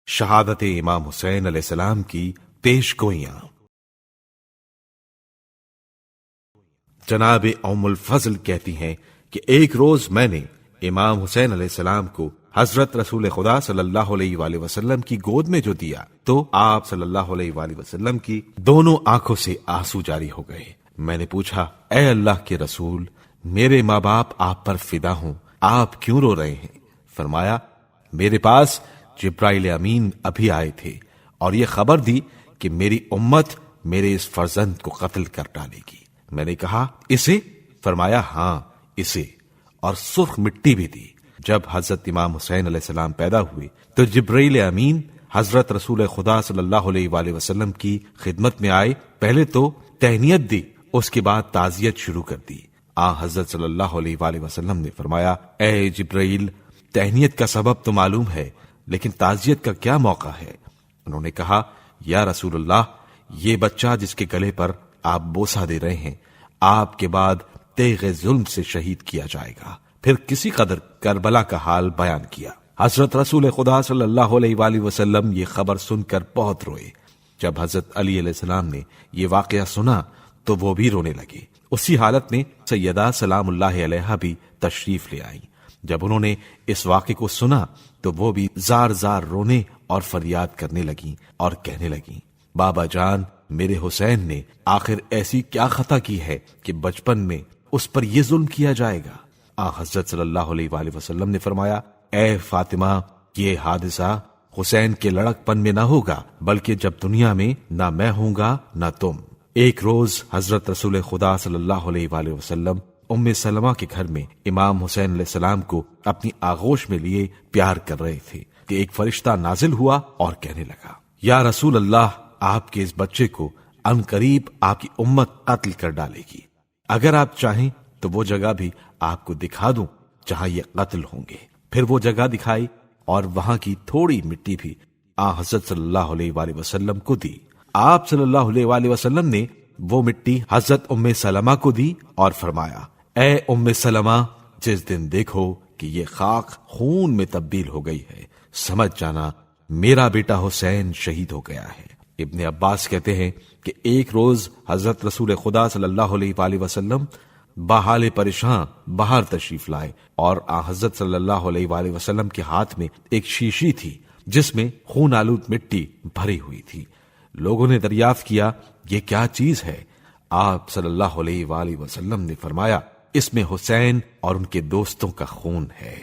شہادت امام حسین علیہ السلام کی پیش گوئیاں۔ جناب ام الفضل کہتی ہیں کہ ایک روز میں نے امام حسین علیہ السلام کو حضرت رسول خدا صلی اللہ علیہ وآلہ وسلم کی گود میں جو دیا تو آپ صلی اللہ علیہ وآلہ وسلم کی دونوں آنکھوں سے آنسو جاری ہو گئے۔ میں نے پوچھا، اے اللہ کے رسول، میرے ماں باپ آپ پر فدا ہوں، آپ کیوں رو رہے ہیں؟ فرمایا، میرے پاس جبرائیل امین ابھی آئے تھے اور یہ خبر دی کہ میری امت میرے اس فرزند کو قتل کر ڈالے گی۔ میں نے کہا، اسے؟ فرمایا، ہاں اسے، اور سرخ مٹی بھی دی۔ جب حضرت امام حسین علیہ السلام پیدا ہوئے تو جبرائیل امین حضرت رسول خدا صلی اللہ علیہ وآلہ وسلم کی خدمت میں آئے، پہلے تو تہنیت دی، اس کے بعد تعزیت شروع کر دی۔ حضرت صلی اللہ علیہ وآلہ وسلم نے فرمایا، اے جبرائیل، تہنیت کا سبب تو معلوم ہے، لیکن تعزیت کا کیا موقع ہے؟ انہوں نے کہا، یا رسول اللہ، یہ بچہ جس کے گلے پر آپ بوسہ دے رہے ہیں آپ کے بعد تیغ ظلم سے شہید کیا جائے گا۔ پھر کسی قدر کربلا کا حال بیان کیا۔ حضرت رسول خدا صلی اللہ علیہ وآلہ وسلم یہ خبر سن کر بہت روئے۔ جب حضرت علی علیہ السلام نے یہ واقعہ سنا تو وہ بھی رونے لگے۔ اسی حالت میں سیدہ سلام اللہ علیہا بھی تشریف لے آئیں۔ جب انہوں نے اس واقعے کو سنا تو وہ بھی زار زار رونے اور فریاد کرنے لگیں اور کہنے لگیں، بابا جان، میرے حسین نے آخر ایسی کیا خطا کی ہے کہ بچپن میں اس پر یہ ظلم کیا جائے گا؟ حضرت صلی اللہ علیہ وآلہ وسلم نے فرمایا، اے فاطمہ، یہ حادثہ حسین کے لڑک پن میں نہ ہوگا، بلکہ جب دنیا میں نہ میں ہوں گا نہ تم۔ ایک روز حضرت رسول خدا صلی اللہ علیہ وآلہ وسلم ام سلمہ کے گھر میں امام حسین علیہ السلام کو اپنی آغوش میں لیے پیار کر رہے تھے کہ ایک فرشتہ نازل ہوا اور کہنے لگا، یا رسول اللہ، آپ کے اس بچے کو ان قریب آپ کی امت قتل کر ڈالے گی۔ اگر آپ چاہیں تو وہ جگہ بھی آپ کو دکھا دوں جہاں یہ قتل ہوں گے۔ پھر وہ جگہ دکھائی اور وہاں کی تھوڑی مٹی بھی حضرت صلی اللہ علیہ وآلہ وسلم کو دی۔ آپ صلی اللہ علیہ وآلہ وسلم نے وہ مٹی حضرت ام سلمہ کو دی اور فرمایا، اے ام سلمہ، جس دن دیکھو کہ یہ خاک خون میں تبدیل ہو گئی ہے، سمجھ جانا میرا بیٹا حسین شہید ہو گیا ہے۔ ابن عباس کہتے ہیں کہ ایک روز حضرت رسول خدا صلی اللہ علیہ وآلہ وسلم بحال پریشان باہر تشریف لائے اور حضرت صلی اللہ علیہ وآلہ وسلم کے ہاتھ میں ایک شیشی تھی جس میں خون آلود مٹی بھری ہوئی تھی۔ لوگوں نے دریافت کیا، یہ کیا چیز ہے؟ آپ صلی اللہ علیہ وآلہ وسلم نے فرمایا، اس میں حسین اور ان کے دوستوں کا خون ہے۔